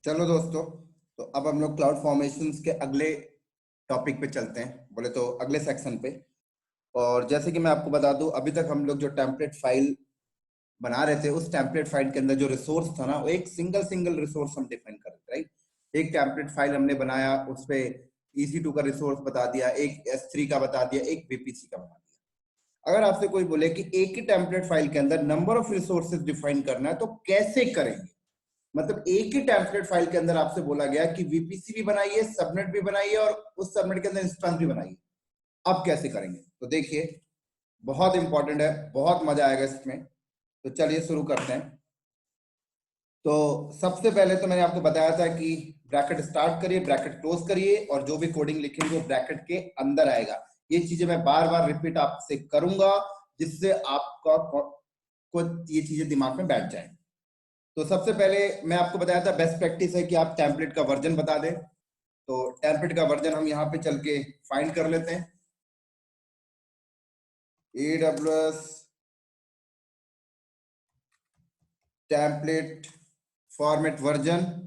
चलो दोस्तों, तो अब हम लोग क्लाउड फॉर्मेशंस के अगले टॉपिक पे चलते हैं, बोले तो अगले सेक्शन पे। और जैसे कि मैं आपको बता दूं, अभी तक हम लोग जो टेम्पलेट फाइल बना रहे थे, उस टेम्पलेट फाइल के अंदर जो रिसोर्स था ना, वो एक सिंगल सिंगल रिसोर्स हम डिफाइन कर रहे थे, राइट। एक टेम्पलेट फाइल हमने बनाया, उस पे EC2 का रिसोर्स बता दिया, एक S3 का बता दिया, एक VPC का बता दिया। अगर आपसे कोई बोले कि एक ही टेम्पलेट फाइल के अंदर नंबर ऑफ रिसोर्सेज डिफाइन करना है, तो कैसे करेंगे? मतलब एक ही टेम्पलेट फाइल के अंदर आपसे बोला गया कि VPC भी बनाइए, सबनेट भी बनाइए, और उस सबनेट के अंदर इंस्टेंस भी बनाइए। अब कैसे करेंगे? तो देखिए, बहुत इंपॉर्टेंट है, बहुत मजा आएगा इसमें। तो चलिए शुरू करते हैं। तो सबसे पहले तो मैंने आपको बताया था कि ब्रैकेट स्टार्ट करिए, ब्रैकेट क्लोज करिए, और जो भी कोडिंग लिखेंगे वो ब्रैकेट के अंदर आएगा। ये चीजें मैं बार बार रिपीट आपसे करूंगा, जिससे आपका को ये चीजें दिमाग में बैठ जाए। तो सबसे पहले मैं आपको बताया था, बेस्ट प्रैक्टिस है कि आप टेम्पलेट का वर्जन बता दें। तो टेम्पलेट का वर्जन हम यहाँ पे चल के फाइंड कर लेते हैं। AWS टेम्पलेट फॉर्मेट वर्जन,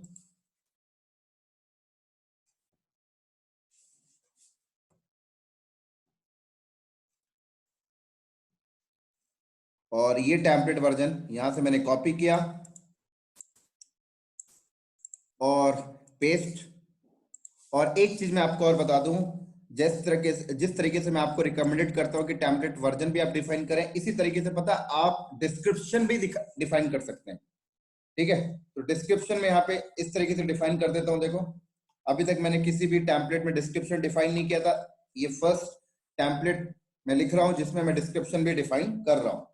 और ये टेम्पलेट वर्जन यहां से मैंने कॉपी किया और पेस्ट। और एक चीज मैं आपको और बता दूं, जिस तरीके से मैं आपको रिकमेंडेड करता हूं कि टेम्पलेट वर्जन भी आप डिफाइन करें, इसी तरीके से पता आप डिस्क्रिप्शन भी डिफाइन कर सकते हैं। ठीक है, तो डिस्क्रिप्शन में यहाँ पे इस तरीके से डिफाइन कर देता हूं। देखो, अभी तक मैंने किसी भी टेम्पलेट में डिस्क्रिप्शन डिफाइन नहीं किया था। ये फर्स्ट टेम्पलेट मैं लिख रहा हूं जिसमें मैं डिस्क्रिप्शन भी डिफाइन कर रहा हूं।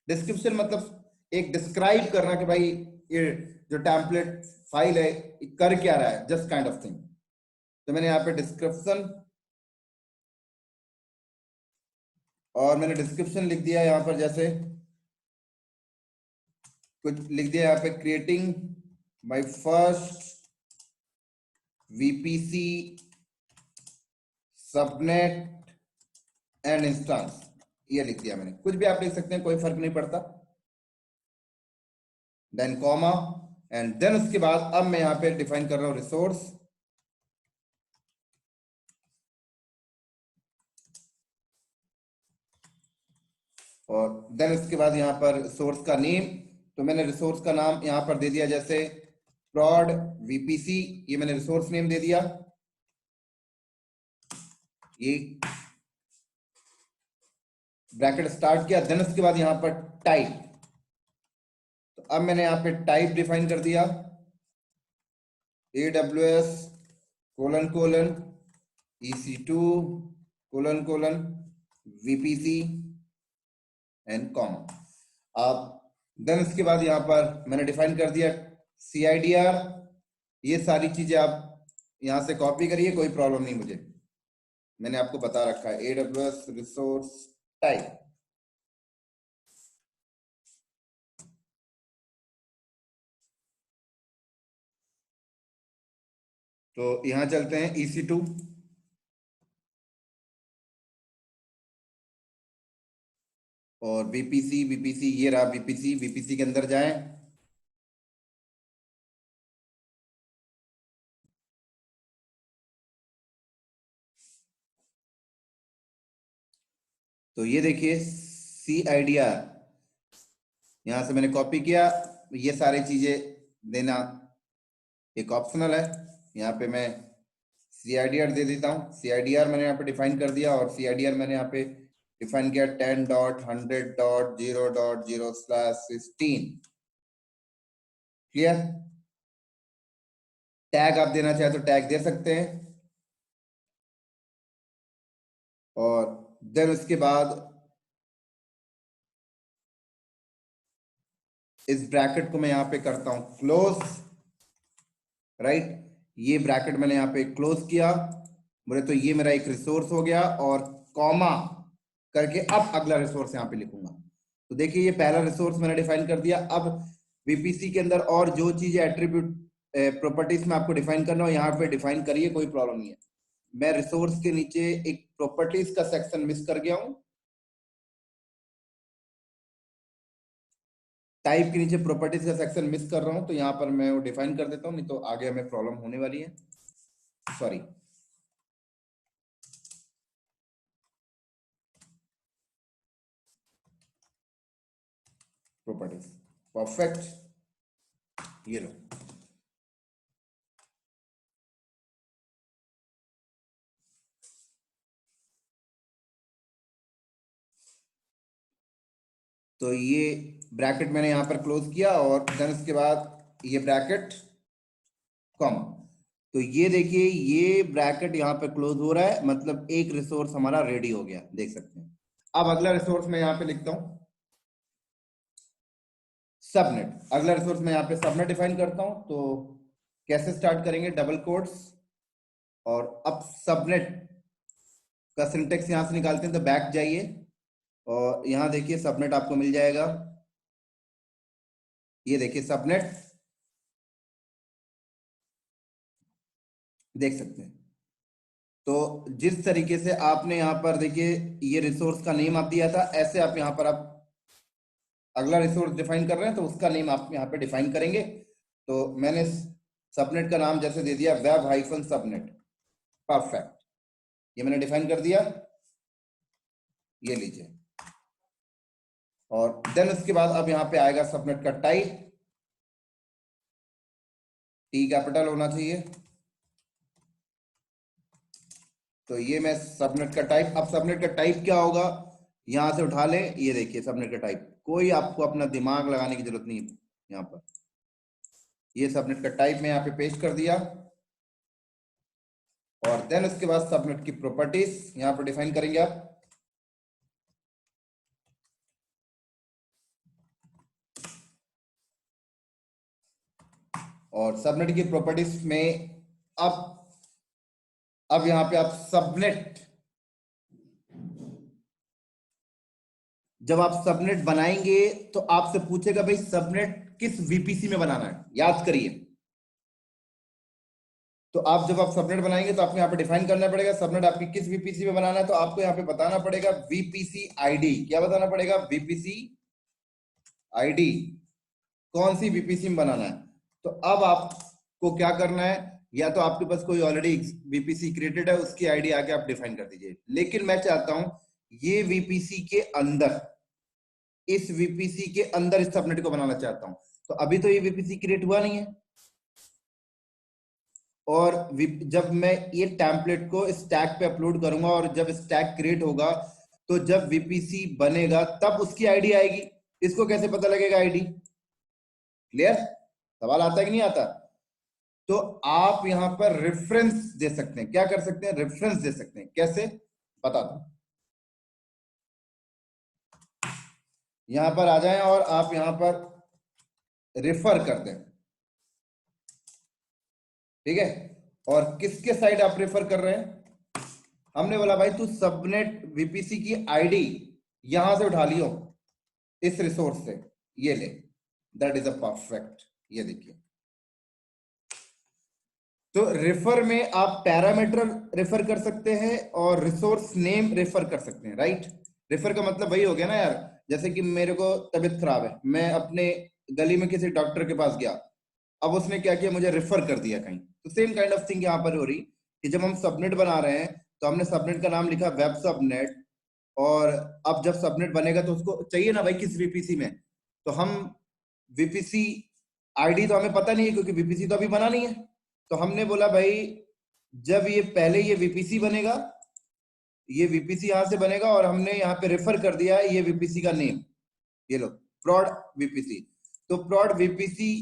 डिस्क्रिप्शन मतलब एक डिस्क्राइब करना कि भाई ये जो टेम्पलेट फाइल है ये कर क्या रहा है, जस्ट काइंड ऑफ थिंग। तो मैंने यहाँ पे डिस्क्रिप्शन, और मैंने डिस्क्रिप्शन लिख दिया यहाँ पर, जैसे कुछ लिख दिया यहाँ पे, creating my first VPC subnet and instance, ये लिख दिया मैंने। कुछ भी आप लिख सकते हैं, कोई फर्क नहीं पड़ता। देन कॉमा, एंड देन उसके बाद अब मैं यहाँ पे डिफाइन कर रहा हूँ रिसोर्स, और देन उसके बाद यहाँ पर सोर्स का नेम। तो मैंने रिसोर्स का नाम यहाँ पर दे दिया, जैसे prod VPC, ये मैंने रिसोर्स नेम दे दिया। ये ब्रैकेट स्टार्ट किया, देन उसके बाद यहाँ पर टाइप। तो अब मैंने यहाँ पे टाइप डिफाइन कर दिया, AWS colon colon EC2 colon colon VPC and com. अब देन उसके बाद यहाँ पर मैंने डिफाइन कर दिया CIDR। ये सारी चीजें आप यहाँ से कॉपी करिए, कोई प्रॉब्लम नहीं मुझे, मैंने आपको बता रखा है। AWS resource type. तो यहाँ चलते हैं EC2, और VPC ये रहा VPC के अंदर जाएं। तो ये देखिए CIDR, यहाँ से मैंने कॉपी किया। ये सारी चीजें देना एक ऑप्शनल है, यहाँ पे मैं CIDR दे देता हूँ। CIDR मैंने यहाँ पे डिफाइन कर दिया, और CIDR मैंने यहाँ पे डिफाइन किया 10.100.0.0/16। क्लियर? टैग आप देना चाहे तो टैग दे सकते हैं, और देन उसके बाद इस ब्रैकेट को मैं यहाँ पे करता हूं क्लोज, राइट। ये ब्रैकेट मैंने यहाँ पे क्लोज किया, बोले तो ये मेरा एक रिसोर्स हो गया, और कॉमा करके अब अगला रिसोर्स यहाँ पे लिखूंगा। तो देखिए, ये पहला रिसोर्स मैंने डिफाइन कर दिया। अब VPC के अंदर और जो चीज एट्रीब्यूट प्रॉपर्टीज में आपको डिफाइन करना हो, यहाँ पे डिफाइन करिए, कोई प्रॉब्लम नहीं है। मैं रिसोर्स के नीचे एक प्रॉपर्टीज का सेक्शन मिस कर गया हूं, टाइप के नीचे प्रॉपर्टीज का सेक्शन मिस कर रहा हूं, तो यहाँ पर मैं वो डिफाइन कर देता हूँ, नहीं तो आगे हमें प्रॉब्लम होने वाली है। सॉरी, प्रॉपर्टीज, परफेक्ट, ये लो। तो ये ब्रैकेट मैंने यहाँ पर क्लोज किया और देन उसके बाद ये ब्रैकेट कॉमा। तो ये देखिए ये ब्रैकेट यहाँ पे क्लोज हो रहा है, मतलब एक रिसोर्स हमारा रेडी हो गया, देख सकते हैं। अब अगला रिसोर्स मैं यहाँ पे लिखता हूँ सबनेट। अगला रिसोर्स मैं यहाँ पे सबनेट डिफाइन करता हूँ। तो कैसे स्टार्ट करेंगे, डबल कोट्स, और अब सबनेट का सिंटेक्स यहाँ से निकालते हैं। तो बैक जाइए और यहाँ देखिए सबनेट आपको मिल जाएगा, ये देखिए सबनेट, देख सकते हैं। तो जिस तरीके से आपने यहाँ पर देखिए ये रिसोर्स का नेम आप दिया था, ऐसे आप यहाँ पर आप अगला रिसोर्स डिफाइन कर रहे हैं तो उसका नेम आप यहाँ पे डिफाइन करेंगे। तो मैंने सबनेट का नाम जैसे दे दिया वेब हाइफन सबनेट, परफेक्ट, ये मैंने डिफाइन कर दिया, ये लीजिए। और देन उसके बाद अब यहाँ पे आएगा सबनेट का टाइप, टी कैपिटल होना चाहिए। तो ये मैं सबनेट का टाइप, अब सबनेट का टाइप क्या होगा, यहां से उठा लें, ये देखिए सबनेट का टाइप, कोई आपको अपना दिमाग लगाने की जरूरत नहीं है यहाँ पर। ये सबनेट का टाइप मैं यहाँ पे पेस्ट कर दिया और देन उसके बाद सबनेट की प्रॉपर्टीज यहाँ पर डिफाइन करेंगे आप। और सबनेट की प्रॉपर्टीज में अब यहाँ पे आप सबनेट, जब आप सबनेट बनाएंगे तो आपसे पूछेगा भाई सबनेट किस वीपीसी में बनाना है, याद करिए। तो आप जब आप सबनेट बनाएंगे तो आपको यहाँ पे डिफाइन करना पड़ेगा सबनेट आपकी किस वीपीसी में बनाना है। तो आपको यहाँ पे बताना पड़ेगा वीपीसी आईडी, क्या बताना पड़ेगा, वीपीसी आईडी, कौन सी वीपीसी में बनाना है। तो अब आपको क्या करना है, या तो आपके पास कोई ऑलरेडी वीपीसी क्रिएटेड है उसकी आईडी आके आप डिफाइन कर दीजिए, लेकिन मैं चाहता हूं ये वीपीसी के अंदर, इस वीपीसी के अंदर इस सबनेट को बनाना चाहता हूं। तो अभी तो ये वीपीसी क्रिएट हुआ नहीं है, और जब मैं ये टेम्पलेट को स्टैक पे अपलोड करूंगा और जब स्टैक क्रिएट होगा तो जब वीपीसी बनेगा तब उसकी आईडी आएगी। इसको कैसे पता लगेगा आईडी, क्लियर, सवाल आता है कि नहीं आता। तो आप यहां पर रेफरेंस दे सकते हैं, क्या कर सकते हैं, रेफरेंस दे सकते हैं, कैसे बता दो। यहां पर आ जाएं और आप यहां पर रेफर कर दें, ठीक है। और किसके साइड आप रेफर कर रहे हैं, हमने बोला भाई तू सबनेट वीपीसी की आईडी यहां से उठा लियो इस रिसोर्स से, ये ले, दैट इज अ परफेक्ट, ये देखिए। तो रेफर में आप पैरामीटर रेफर कर सकते हैं और रिसोर्स नेम रेफर कर सकते हैं, राइट। रेफर का मतलब वही हो गया ना यार, जैसे कि मेरे को तबीयत खराब है, मैं अपने गली में किसी डॉक्टर के पास गया, अब उसने क्या किया, मुझे रेफर कर दिया कहीं। तो सेम काइंड ऑफ थिंग यहाँ पर हो रही कि जब हम सबनेट बना रहे हैं तो हमने सबनेट का नाम लिखा वेब सबनेट, और अब जब सबनेट बनेगा तो उसको चाहिए ना भाई किस वीपीसी में, तो हम वीपीसी आईडी तो हमें पता नहीं है क्योंकि वीपीसी तो अभी बना नहीं है। तो हमने बोला भाई जब ये पहले ये वीपीसी बनेगा, ये वीपीसी यहां से बनेगा और हमने यहाँ पे रेफर कर दिया है ये वीपीसी का नेम, ये लो प्रॉड वीपीसी। तो प्रॉड वीपीसी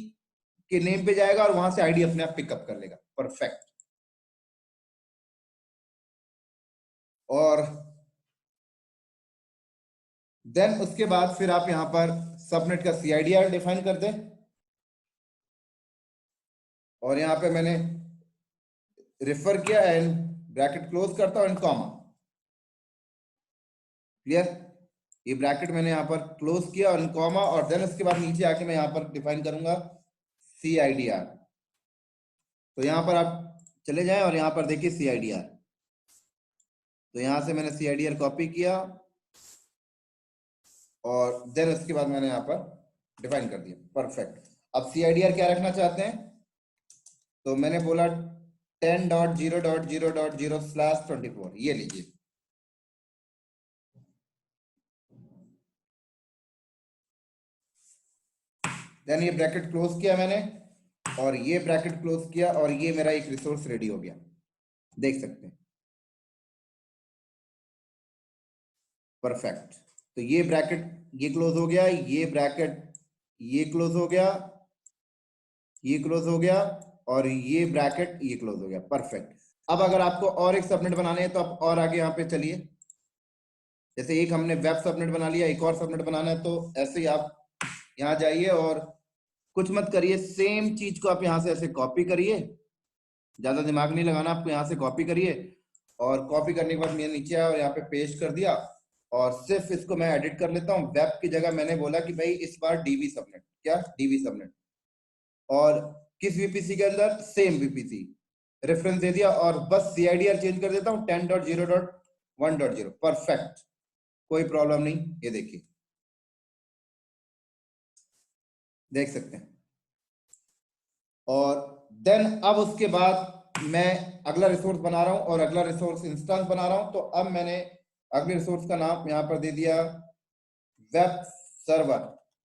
के नेम पे जाएगा और वहां से आईडी अपने आप पिकअप कर लेगा, परफेक्ट। और देन उसके बाद फिर आप यहां पर सबनेट का सीआईडीआर डिफाइन कर दें, और यहां पे मैंने रेफर किया एंड ब्रैकेट क्लोज करता हूं एंड कॉमा, क्लियर। ये ब्रैकेट मैंने यहाँ पर क्लोज किया और कॉमा, और देन उसके बाद नीचे आके मैं यहाँ पर डिफाइन करूंगा CIDR। तो यहाँ पर आप चले जाएं और यहाँ पर देखिए CIDR, तो यहाँ से मैंने CIDR कॉपी किया और देन उसके बाद मैंने यहाँ पर डिफाइन कर दिया, परफेक्ट। अब CIDR क्या रखना चाहते हैं, तो मैंने बोला 10.0.0.0/24, ये लीजिए। देन ये ब्रैकेट क्लोज किया मैंने, और ये ब्रैकेट क्लोज किया, और ये मेरा एक रिसोर्स रेडी हो गया, देख सकते हैं, परफेक्ट। तो ये ब्रैकेट ये क्लोज हो गया, ये ब्रैकेट ये क्लोज हो गया, ये क्लोज हो गया, और ये ब्रैकेट ये क्लोज हो गया, परफेक्ट। अब अगर आपको और एक सबनेट बनाने हैं तो आप और आगे यहाँ पे चलिए, जैसे एक हमने वेब सबनेट बना लिया, एक और सबनेट बनाना है, तो ऐसे ही आप यहाँ जाइए और कुछ मत करिए, सेम चीज को आप यहाँ से ऐसे कॉपी करिए, ज्यादा दिमाग नहीं लगाना आपको, यहाँ से कॉपी करिए, और कॉपी करने के बाद मैं नीचे आया और यहाँ पे पेस्ट कर दिया, और सिर्फ इसको मैं एडिट कर लेता हूँ। वेब की जगह मैंने बोला कि भाई इस बार डीवी सबनेट, क्या डीवी सबनेट, और किस वीपीसी के अंदर, सेम वीपीसी, रेफरेंस दे दिया, और बस CIDR चेंज कर देता हूँ 10.0.1.0, परफेक्ट, कोई प्रॉब्लम नहीं, ये देखिए, देख सकते हैं। और देन अब उसके बाद मैं अगला रिसोर्स बना रहा हूं, और अगला रिसोर्स इंस्टेंस बना रहा हूं, तो अब मैंने अगले रिसोर्स का नाम यहां पर दे दिया वेब सर्वर,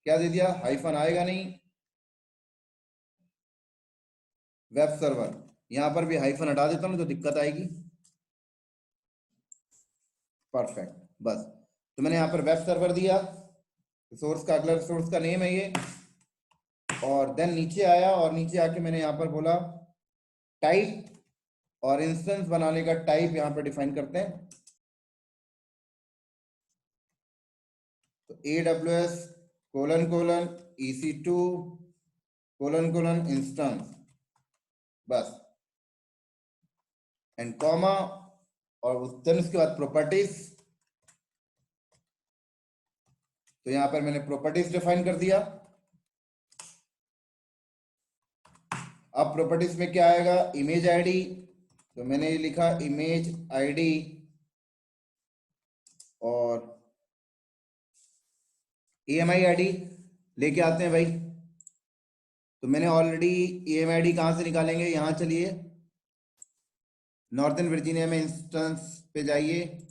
क्या दे दिया, हाइफन आएगा नहीं, वेब सर्वर, यहां पर भी हाइफन हटा देता हूं तो दिक्कत आएगी, परफेक्ट, बस। तो मैंने यहां पर वेब सर्वर दिया, रिसोर्स का अगला रिसोर्स का नेम है ये, और देन नीचे आया, और नीचे आके मैंने यहां पर बोला टाइप, और इंस्टेंस बनाने का टाइप यहां पर डिफाइन करते हैं, तो AWS colon EC2 colon instance, बस, एंड कॉमा, और देन उसके बाद प्रॉपर्टीज, तो यहां पर मैंने प्रॉपर्टीज डिफाइन कर दिया। अब प्रॉपर्टीज में क्या आएगा, इमेज आईडी, तो मैंने ये लिखा इमेज आईडी, और EMI आईडी लेके आते हैं भाई, तो मैंने ऑलरेडी EMI आईडी कहां से निकालेंगे, यहां चलिए, नॉर्दर्न वर्जीनिया में इंस्टेंस पे जाइए,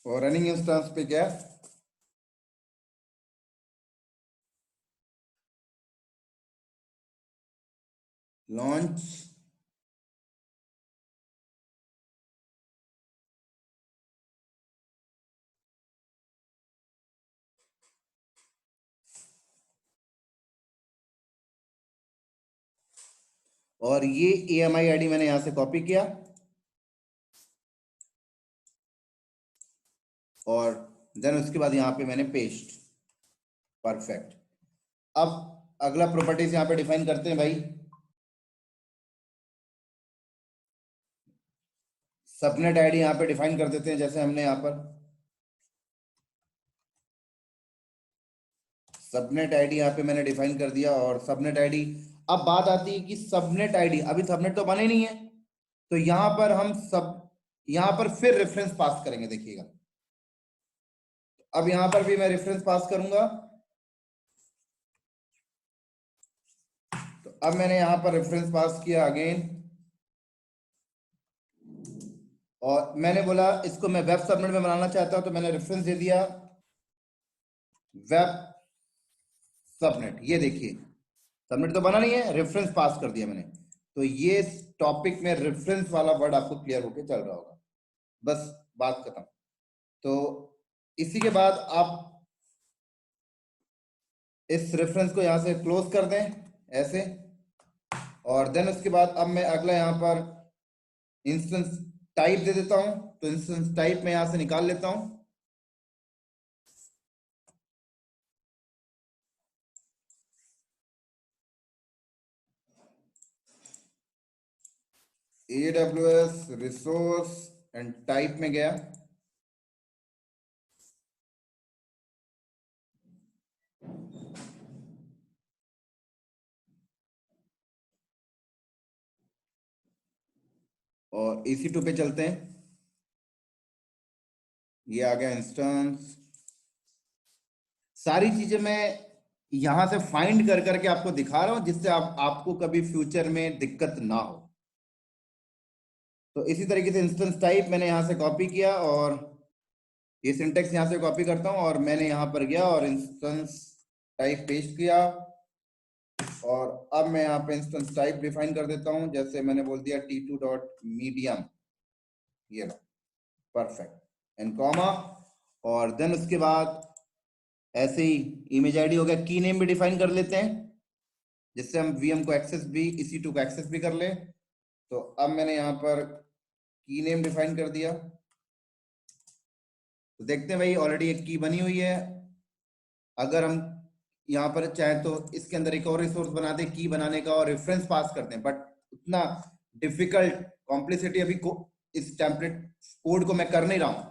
और रनिंग इंस्टेंस पे क्या, लॉन्च, और ये EMI आईडी मैंने यहां से कॉपी किया, और देन उसके बाद यहाँ पे मैंने पेस्ट, परफेक्ट। अब अगला प्रॉपर्टीज यहाँ पे डिफाइन करते हैं भाई, सबनेट आईडी यहाँ पे डिफाइन कर देते हैं, जैसे हमने यहाँ पर सबनेट आईडी यहाँ पे मैंने डिफाइन कर दिया, और सबनेट आईडी, अब बात आती है कि सबनेट आईडी, अभी सबनेट तो बने नहीं है, तो यहाँ पर हम सब, यहाँ पर फिर रेफरेंस पास करेंगे, देखिएगा, अब यहाँ पर भी मैं रेफरेंस पास करूंगा, तो अब मैंने यहाँ पर रेफरेंस पास किया अगेन, और मैंने बोला इसको मैं वेब सबनेट में बनाना चाहता हूं, तो मैंने रेफरेंस दे दिया वेब सबनेट, ये देखिए, सबनेट तो बना नहीं है, रेफरेंस पास कर दिया मैंने, तो ये टॉपिक में रेफरेंस वाला वर्ड आपको क्लियर होके चल रहा होगा, बस, बात खत्म। तो इसी के बाद आप इस रेफरेंस को यहां से क्लोज कर दें ऐसे, और देन उसके बाद अब मैं अगला यहां पर इंस्टेंस टाइप दे देता हूं, तो इंस्टेंस टाइप में यहां से निकाल लेता हूं, AWS रिसोर्स एंड टाइप में गया, और EC2 पे चलते हैं। ये आ गया इंस्टेंस। सारी चीजें मैं यहां से फाइंड कर करके आपको दिखा रहा हूं, जिससे आपको कभी फ्यूचर में दिक्कत ना हो। तो इसी तरीके से इंस्टेंस टाइप मैंने यहां से कॉपी किया, और ये सिंटेक्स यहां से कॉपी करता हूं, और मैंने यहां पर गया और इंस्टेंस टाइप पेस्ट किया। और अब मैं यहाँ पे इंस्टेंस टाइप डिफाइन कर देता हूं, जैसे मैंने बोल दिया T2 डॉट मीडियम, ये लो, परफेक्ट, एंड कॉमा। और देन उसके बाद ऐसे ही इमेज आईडी हो गया। की नेम भी डिफाइन कर लेते हैं, जिससे हम VM को एक्सेस भी, EC2 को एक्सेस भी कर ले। तो अब मैंने यहाँ पर की नेम डिफाइन कर दिया। तो देखते हैं भाई, ऑलरेडी एक की बनी हुई है। अगर हम यहाँ पर चाहे तो इसके अंदर एक और रिसोर्स बना दे की बनाने का, और रेफरेंस पास करते हैं, बट उतना डिफिकल्ट कॉम्प्लेक्सिटी अभी इस टेम्पलेट कोड को मैं कर नहीं रहा हूं,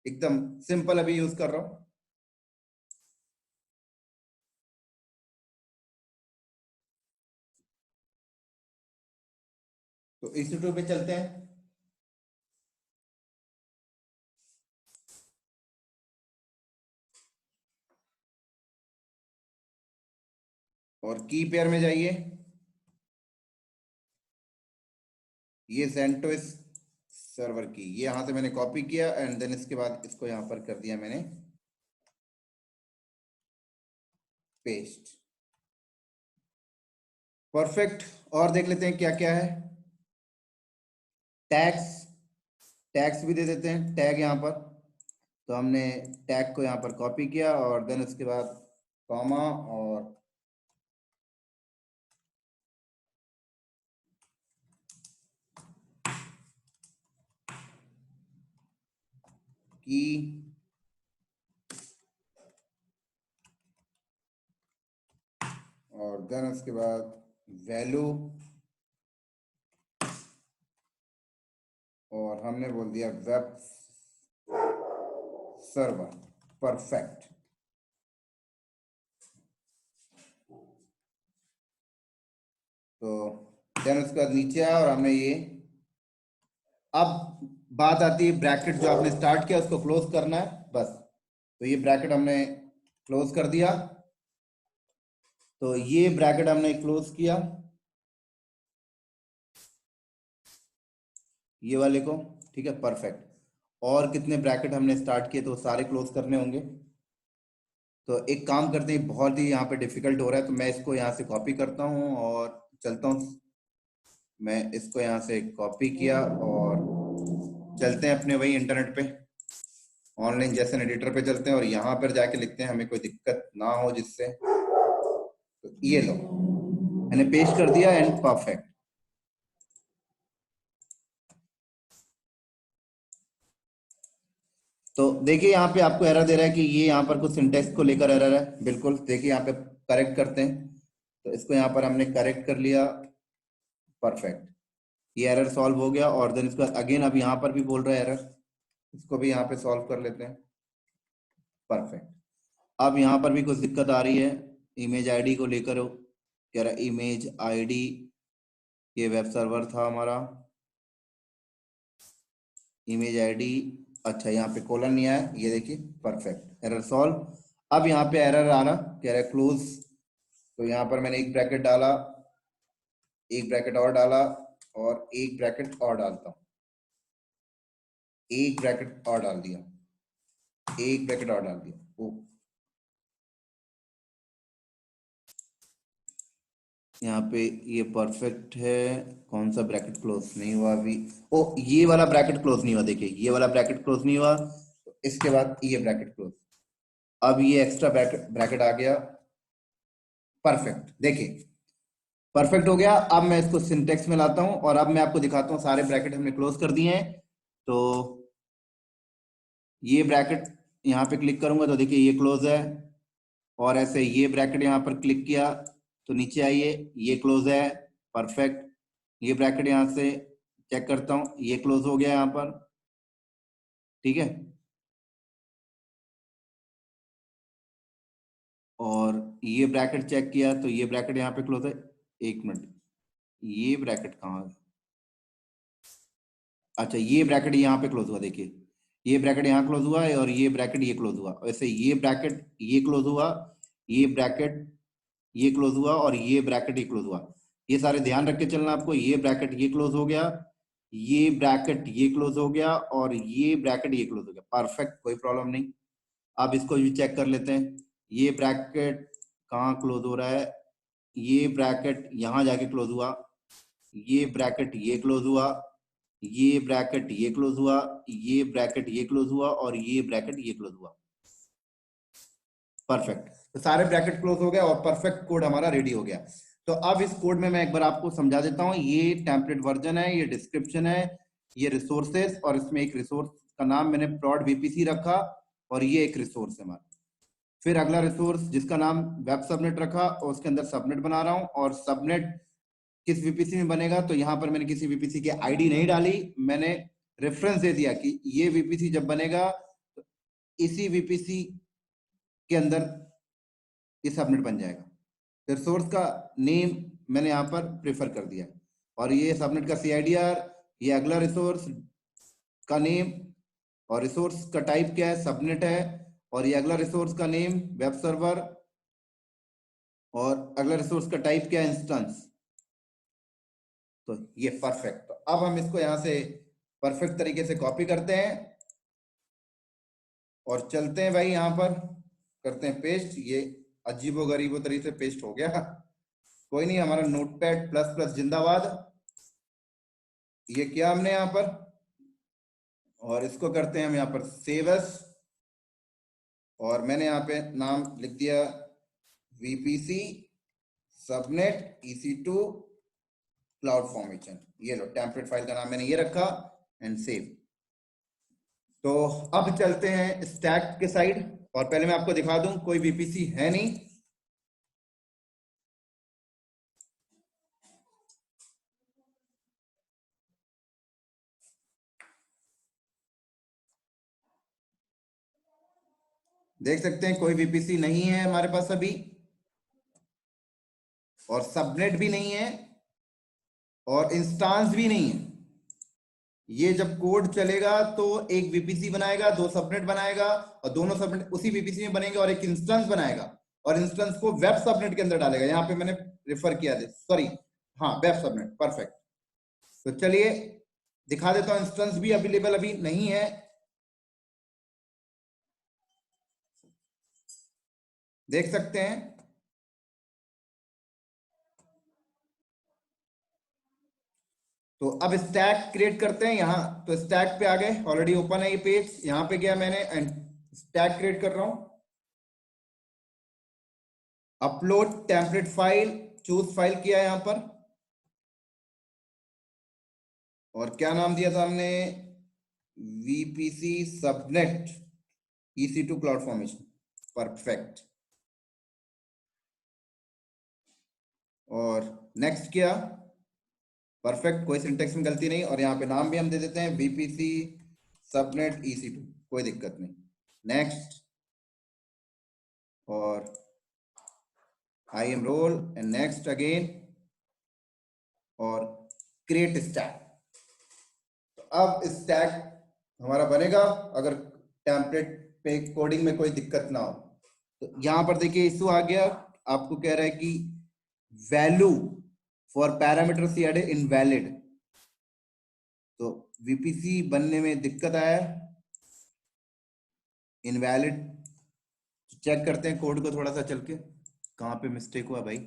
एकदम सिंपल अभी यूज कर रहा हूं। तो EC2 पे चलते हैं। और की पेयर में जाइए, ये सेंटोस सर्वर की, ये यहां से मैंने कॉपी किया, एंड देन इसके बाद इसको यहां पर कर दिया मैंने पेस्ट। परफेक्ट। और देख लेते हैं क्या क्या है। टैग्स, टैग्स भी दे देते हैं, टैग यहाँ पर। तो हमने टैग को यहाँ पर कॉपी किया, और देन उसके बाद कॉमा, और की, और देन उसके बाद वैल्यू, और हमने बोल दिया वेब सर्वर। परफेक्ट। तो देन उसके बाद नीचे आया, और हमने ये, अब बात आती है ब्रैकेट जो आपने स्टार्ट किया उसको क्लोज करना है बस। तो ये ब्रैकेट हमने क्लोज कर दिया। तो ये ब्रैकेट हमने क्लोज किया, ये वाले को, ठीक है, परफेक्ट। और कितने ब्रैकेट हमने स्टार्ट किए, तो सारे क्लोज करने होंगे। तो एक काम करते हैं, बहुत ही यहाँ पे डिफिकल्ट हो रहा है, तो मैं इसको यहाँ से कॉपी करता हूँ और चलता हूँ। मैं इसको यहाँ से कॉपी किया, और चलते हैं अपने वही इंटरनेट पे, ऑनलाइन जेसन एडिटर पे चलते हैं, और यहाँ पर जाके लिखते हैं, हमें कोई दिक्कत ना हो जिससे। तो ये लो, मैंने पेस्ट कर दिया, एंड परफेक्ट। तो देखिए यहाँ पे आपको एरर दे रहा है कि ये यहाँ पर कुछ सिंटेक्स को लेकर एरर है। बिल्कुल, देखिए यहाँ पे करेक्ट करते हैं। तो इसको यहाँ पर हमने करेक्ट कर लिया, परफेक्ट, ये एरर सॉल्व हो गया। और देन इसके बाद अगेन अब यहाँ पर भी बोल रहा है एरर, इसको भी यहाँ पे सॉल्व कर लेते हैं, परफेक्ट। अब यहाँ पर भी कुछ दिक्कत आ रही है, इमेज आईडी को लेकर कह रहा है इमेज आईडी, ये वेब सर्वर था हमारा, इमेज आईडी। अच्छा, यहाँ पे कोलन नहीं आया, ये देखिए, परफेक्ट, एरर सॉल्व। अब यहाँ पे एरर आ रहा, कह रहा है क्लोज। तो यहाँ पर मैंने एक ब्रैकेट डाला, एक ब्रैकेट और डाला, और एक ब्रैकेट और डालता हूँ, एक ब्रैकेट और डाल दिया, एक ब्रैकेट और डाल दिया। ओ, यहाँ पे ये परफेक्ट है, कौन सा ब्रैकेट क्लोज नहीं हुआ अभी? ओ, ये वाला ब्रैकेट क्लोज नहीं हुआ, देखिए ये वाला ब्रैकेट क्लोज नहीं हुआ। तो इसके बाद ये ब्रैकेट क्लोज, अब ये एक्स्ट्रा ब्रैकेट ब्रैकेट आ गया, परफेक्ट। देखिए परफेक्ट हो गया। अब मैं इसको सिंटेक्स में लाता हूं, और अब मैं आपको दिखाता हूं, सारे ब्रैकेट हमने क्लोज कर दिए हैं। तो ये ब्रैकेट यहाँ पे क्लिक करूंगा तो देखिए ये क्लोज है, और ऐसे ये ब्रैकेट यहाँ पर क्लिक किया तो नीचे आइए, ये क्लोज है, परफेक्ट। ये ब्रैकेट यहाँ से चेक करता हूँ, ये क्लोज हो गया यहाँ पर, ठीक है। और ये ब्रैकेट चेक किया तो ये ब्रैकेट यहाँ पे क्लोज है। एक मिनट, ये ब्रैकेट कहाँ है? अच्छा, ये ब्रैकेट यहाँ पे क्लोज हुआ, देखिए ये ब्रैकेट यहाँ क्लोज हुआ है और ये ब्रैकेट ये क्लोज हुआ, वैसे ये ब्रैकेट ये क्लोज हुआ, ये ब्रैकेट ये क्लोज हुआ और ये ब्रैकेट ये क्लोज हुआ। ये सारे ध्यान रख के चलना आपको, ये ब्रैकेट ये क्लोज हो गया, ये ब्रैकेट ये क्लोज हो गया और ये ब्रैकेट ये क्लोज हो गया। परफेक्ट, कोई प्रॉब्लम नहीं। अब इसको भी चेक कर लेते हैं, ये ब्रैकेट कहाँ क्लोज हो रहा है, ये ब्रैकेट यहाँ जाके क्लोज हुआ, ये ब्रैकेट ये क्लोज हुआ, ये ब्रैकेट ये क्लोज हुआ, ये ब्रैकेट ये क्लोज हुआ और ये ब्रैकेट ये क्लोज हुआ। परफेक्ट, तो सारे ब्रैकेट क्लोज हो गए और परफेक्ट कोड हमारा रेडी हो गया। तो अब इस कोड में मैं एक बार आपको समझा देता हूं, ये टेम्पलेट वर्जन है, ये डिस्क्रिप्शन है, ये रिसोर्सेस, और इसमें एक रिसोर्स का नाम मैंने prod vpc रखा और ये एक रिसोर्स है हमारा। फिर अगला रिसोर्स जिसका नाम वेब सबनेट रखा और उसके अंदर सबनेट बना रहा हूं, और सबनेट किस वीपीसी में बनेगा, तो यहाँ पर मैंने किसी वीपीसी की आईडी नहीं डाली, मैंने रेफरेंस दे दिया कि ये वीपीसी जब बनेगा तो इसी वीपीसी के अंदर ये सबनेट बन जाएगा। रिसोर्स का नेम मैंने यहाँ पर प्रेफर कर दिया, और ये सबनेट का CIDR, ये अगला रिसोर्स का नेम, और रिसोर्स का टाइप क्या है, सबनेट है, और ये अगला रिसोर्स का नेम वेब सर्वर, और अगला रिसोर्स का टाइप क्या है, इंस्टेंस। तो ये परफेक्ट, तो अब हम इसको यहाँ से परफेक्ट तरीके से कॉपी करते हैं और चलते हैं भाई, यहाँ पर करते हैं पेस्ट। ये अजीबो गरीबो तरीके से पेस्ट हो गया, कोई नहीं, हमारा नोटपैड प्लस प्लस जिंदाबाद। ये किया हमने यहाँ पर, और इसको करते हैं हम यहाँ पर सेव एस, और मैंने यहाँ पे नाम लिख दिया VPC subnet EC2 cloud formation. ये लो, टेम्पलेट फाइल का नाम मैंने ये रखा एंड सेव। तो अब चलते हैं स्टैक के साइड, और पहले मैं आपको दिखा दूं कोई VPC है नहीं। देख सकते हैं कोई VPC नहीं है हमारे पास अभी, और सबनेट भी नहीं है, और इंस्टांस भी नहीं है। ये जब कोड चलेगा तो एक VPC बनाएगा, दो सबनेट बनाएगा, और दोनों सबनेट उसी VPC में बनेंगे, और एक इंस्टेंस बनाएगा, और इंस्टेंस को वेब सबनेट के अंदर डालेगा। यहाँ पे मैंने रेफर किया था, सॉरी, हाँ वेब सबनेट, परफेक्ट। तो चलिए दिखा देता हूँ, इंस्टेंस भी अवेलेबल अभी नहीं है, देख सकते हैं। तो अब स्टैक क्रिएट करते हैं यहाँ, तो स्टैक पे आ गए, ऑलरेडी ओपन है ये पेज, यहाँ पे गया मैंने एंड स्टैक क्रिएट कर रहा हूं। Upload template file, choose file किया है यहाँ पर, और क्या नाम दिया था हमने, VPC subnet EC2 cloud formation, perfect. और नेक्स्ट किया, परफेक्ट, कोई सिंटेक्स में गलती नहीं, और यहाँ पे नाम भी हम दे देते हैं VPC सबनेट EC2, कोई दिक्कत नहीं। नेक्स्ट, और I enroll and next again, और क्रिएट स्टैक। तो अब स्टैक हमारा बनेगा अगर टेम्पलेट पे कोडिंग में कोई दिक्कत ना हो। तो यहां पर देखिए इशू आ गया, आपको कह रहा है कि value for parameter CIDR invalid, तो VPC बनने में दिक्कत आया, इनवैलिड। चेक करते हैं कोड को थोड़ा सा चल के, कहां पे मिस्टेक हुआ भाई।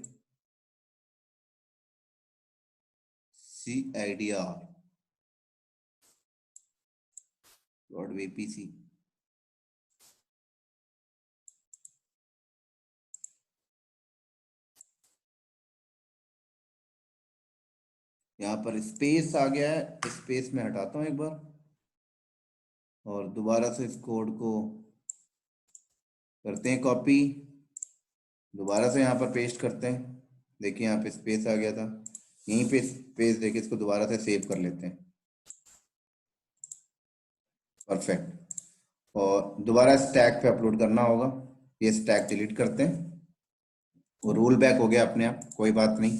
CIDR डॉट VPC, यहाँ पर स्पेस आ गया है, स्पेस में हटाता हूँ एक बार, और दोबारा से इस कोड को करते हैं कॉपी, दोबारा से यहाँ पर पेस्ट करते हैं। देखिए यहाँ पे स्पेस आ गया था, यहीं पे स्पेस देके इसको दोबारा से सेव कर लेते हैं, परफेक्ट। और दोबारा स्टैक पे अपलोड करना होगा, ये स्टैक डिलीट करते हैं, वो रोल बैक हो गया अपने आप, कोई बात नहीं।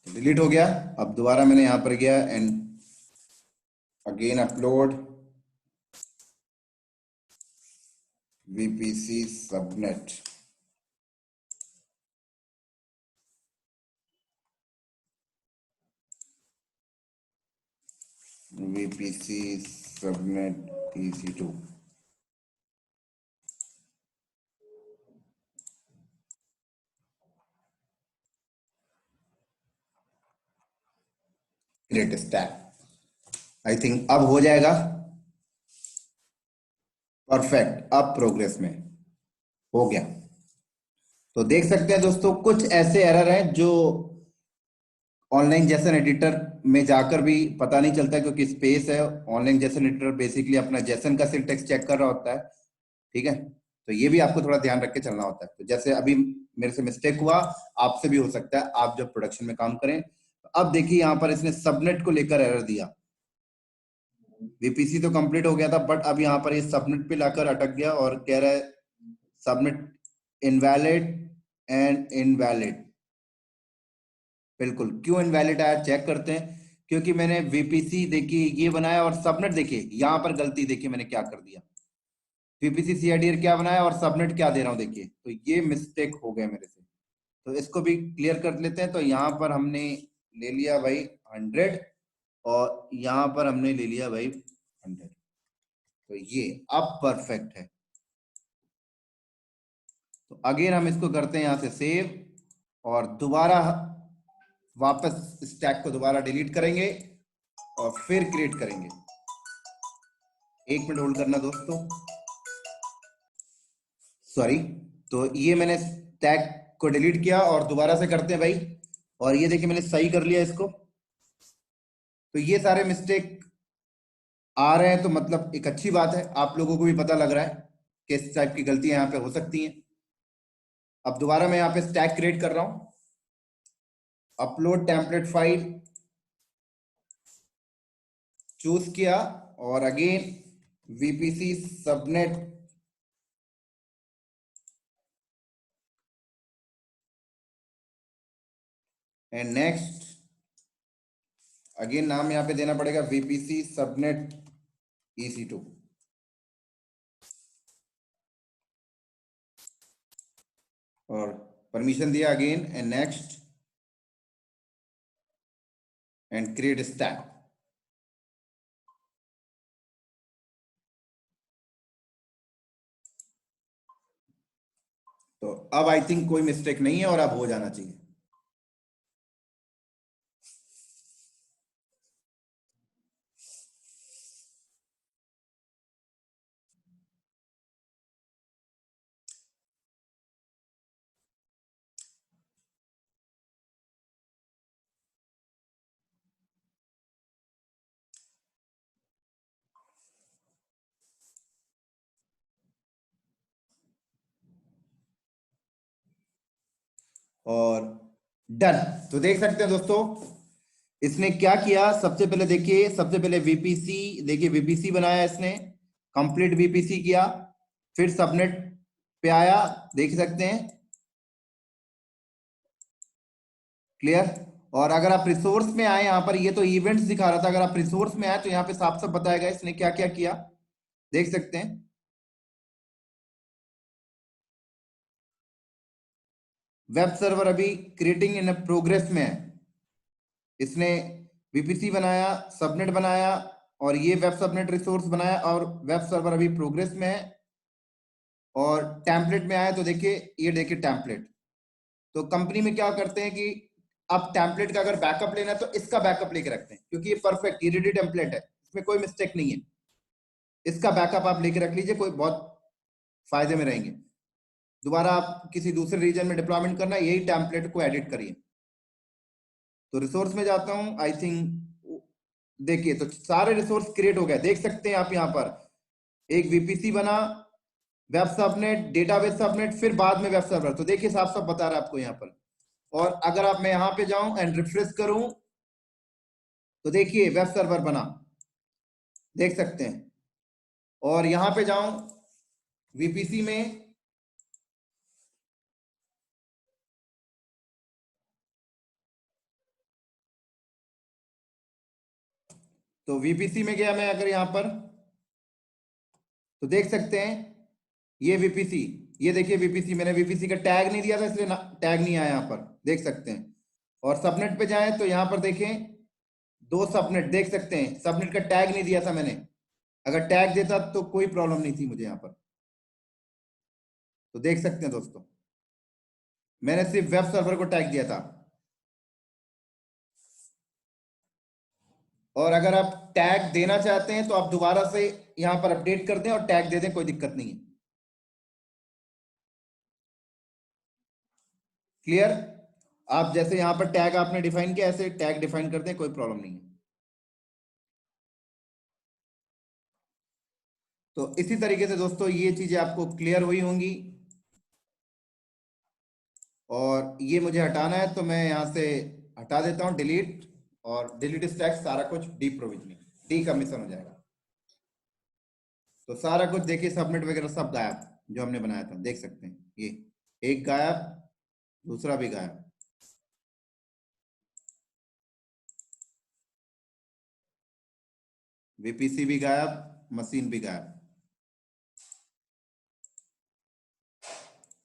डिलीट हो गया। अब दोबारा मैंने यहां पर गया and again upload VPC subnet. VPC subnet EC2। Create stack. I think अब हो जाएगा। परफेक्ट, अब प्रोग्रेस में हो गया। तो देख सकते हैं दोस्तों, कुछ ऐसे एरर हैं जो ऑनलाइन जेसन एडिटर में जाकर भी पता नहीं चलता, क्योंकि स्पेस है। ऑनलाइन जेसन एडिटर बेसिकली अपना जेसन का सिंटेक्स चेक कर रहा होता है। ठीक है, तो ये भी आपको थोड़ा ध्यान रख के चलना होता है। तो जैसे अभी मेरे से मिस्टेक हुआ, आपसे भी हो सकता है, आप जब प्रोडक्शन में काम करें। अब देखिए यहाँ पर इसने सबनेट को लेकर एरर दिया। वीपीसी तो कंप्लीट हो गया था, बट अब यहाँ पर ये सबनेट पे लाकर अटक गया और कह रहा है सबनेट इनवैलिड एंड इनवैलिड। बिल्कुल, क्यों इनवैलिड आया चेक करते हैं। क्योंकि मैंने वीपीसी देखिए ये बनाया और सबनेट देखिए यहाँ पर गलती देखिए मैंने क्या कर दिया। वीपीसी सीआईडीआर क्या बनाया और सबनेट क्या दे रहा हूँ देखिए, तो ये मिस्टेक हो गया मेरे से। तो इसको भी क्लियर कर लेते हैं। तो यहाँ पर हमने ले लिया भाई 100 और यहाँ पर हमने ले लिया भाई 100। तो ये अब परफेक्ट है। तो अगेन हम इसको करते हैं यहाँ से सेव और दोबारा वापस स्टैक को दोबारा डिलीट करेंगे और फिर क्रिएट करेंगे। 1 मिनट होल्ड करना दोस्तों, सॉरी। तो ये मैंने स्टैक को डिलीट किया और दोबारा से करते हैं भाई। और ये देखिए मैंने सही कर लिया इसको। तो ये सारे मिस्टेक आ रहे हैं तो मतलब एक अच्छी बात है, आप लोगों को भी पता लग रहा है किस टाइप की गलतियां यहाँ पे हो सकती हैं। अब दोबारा मैं यहाँ पे स्टैक क्रिएट कर रहा हूं। अपलोड टेम्पलेट फाइल चूज किया और again VPC subnet and next. Again नाम यहाँ पे देना पड़ेगा वीपीसी सबनेट EC2 और परमिशन दिया again and next and create stack. तो अब आई थिंक कोई मिस्टेक नहीं है और अब हो जाना चाहिए। और डन। तो देख सकते हैं दोस्तों, इसने क्या किया। सबसे पहले देखिए, सबसे पहले वीपीसी देखिए, वीपीसी बनाया इसने, कंप्लीट वीपीसी किया, फिर सबनेट पे आया, देख सकते हैं, क्लियर। और अगर आप रिसोर्स में आए, यहां पर ये तो इवेंट्स दिखा रहा था, अगर आप रिसोर्स में आए तो यहाँ पे साफ साफ बताएगा इसने क्या क्या किया, देख सकते हैं। वेब सर्वर अभी क्रिएटिंग इन प्रोग्रेस में है। इसने वीपीसी बनाया, सबनेट बनाया और ये वेब सबनेट रिसोर्स बनाया और वेब सर्वर अभी प्रोग्रेस में है। और टेम्पलेट में आया तो देखिए, ये देखिए टेम्पलेट। तो कंपनी में क्या करते हैं कि आप टेम्पलेट का अगर बैकअप लेना है तो इसका बैकअप लेके रखते हैं, क्योंकि ये परफेक्ट, ये रेडी टेम्पलेट है, इसमें कोई मिस्टेक नहीं है। इसका बैकअप आप लेके रख लीजिए, कोई बहुत फायदे में रहेंगे। दोबारा आप किसी दूसरे रीजन में डिप्लॉयमेंट करना, यही टेम्पलेट को एडिट करिए। तो रिसोर्स में जाता हूं, आई थिंक देखिए तो सारे रिसोर्स क्रिएट हो गए, देख सकते हैं आप यहाँ पर। एक वीपीसी बना, वेब सबनेट, डेटाबेस सबनेट, फिर बाद में वेब सर्वर। तो देखिए साफ साफ बता रहा है आपको यहाँ पर। और अगर आप मैं यहाँ पे जाऊं एंड रिफ्रेश करूं तो देखिए वेब सर्वर बना, देख सकते हैं। और यहाँ पे जाऊं वीपीसी में, तो वीपीसी में गया मैं, अगर यहाँ पर तो देख सकते हैं ये वीपीसी, ये देखिए वीपीसी, मैंने वीपीसी का टैग नहीं दिया था इसलिए टैग नहीं आया, यहाँ पर देख सकते हैं। और सबनेट पे जाएं तो यहाँ पर देखें दो सबनेट देख सकते हैं, सबनेट का टैग नहीं दिया था मैंने, अगर टैग देता तो कोई प्रॉब्लम नहीं थी मुझे यहाँ पर। तो देख सकते हैं दोस्तों, मैंने सिर्फ वेब सर्वर को टैग दिया था। और अगर आप टैग देना चाहते हैं तो आप दोबारा से यहाँ पर अपडेट कर दें और टैग दे दें, कोई दिक्कत नहीं है। क्लियर? आप जैसे यहाँ पर टैग आपने डिफाइन किया, ऐसे टैग डिफाइन कर दें, कोई प्रॉब्लम नहीं है। तो इसी तरीके से दोस्तों ये चीजें आपको क्लियर हुई होंगी। और ये मुझे हटाना है तो मैं यहाँ से हटा देता हूँ, डिलीट, और डिलीट स्टैक सारा कुछ डी प्रोविजनिंग, डी कमीशन हो जाएगा। तो सारा कुछ देखिए, सबमिट वगैरह सब गायब जो हमने बनाया था, देख सकते हैं ये एक गायब, दूसरा भी गायब। वीपीसी भी गायब, मशीन भी गायब।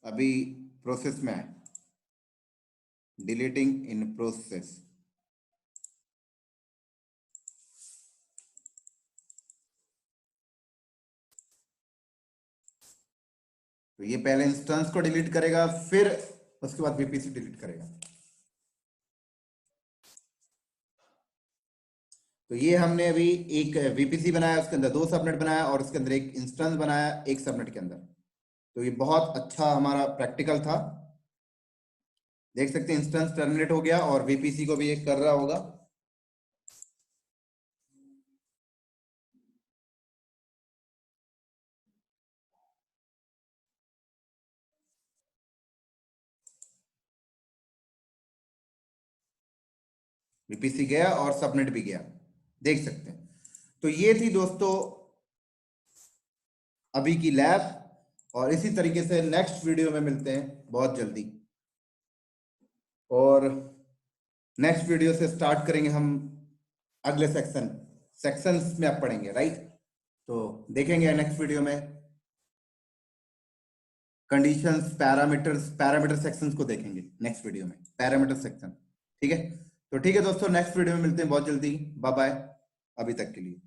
अभी प्रोसेस में है, डिलीटिंग इन प्रोसेस। तो ये पहले इंस्टेंस को डिलीट करेगा, फिर उसके बाद वीपीसी डिलीट करेगा। तो ये हमने अभी एक वीपीसी बनाया, उसके अंदर दो सबनेट बनाया, और उसके अंदर एक इंस्टेंस बनाया एक सबनेट के अंदर। तो ये बहुत अच्छा हमारा प्रैक्टिकल था। देख सकते हैं इंस्टेंस टर्मिनेट हो गया और वीपीसी को भी ये कर रहा होगा। वीपीसी गया और सबनेट भी गया, देख सकते हैं। तो ये थी दोस्तों अभी की लैब, और इसी तरीके से नेक्स्ट वीडियो में मिलते हैं बहुत जल्दी। और नेक्स्ट वीडियो से स्टार्ट करेंगे हम अगले सेक्शंस में आप पढ़ेंगे, राइट? तो देखेंगे नेक्स्ट वीडियो में कंडीशंस, पैरामीटर सेक्शंस को देखेंगे नेक्स्ट वीडियो में, पैरामीटर सेक्शन। ठीक है, तो ठीक है दोस्तों, नेक्स्ट वीडियो में मिलते हैं बहुत जल्दी। बाय बाय अभी तक के लिए।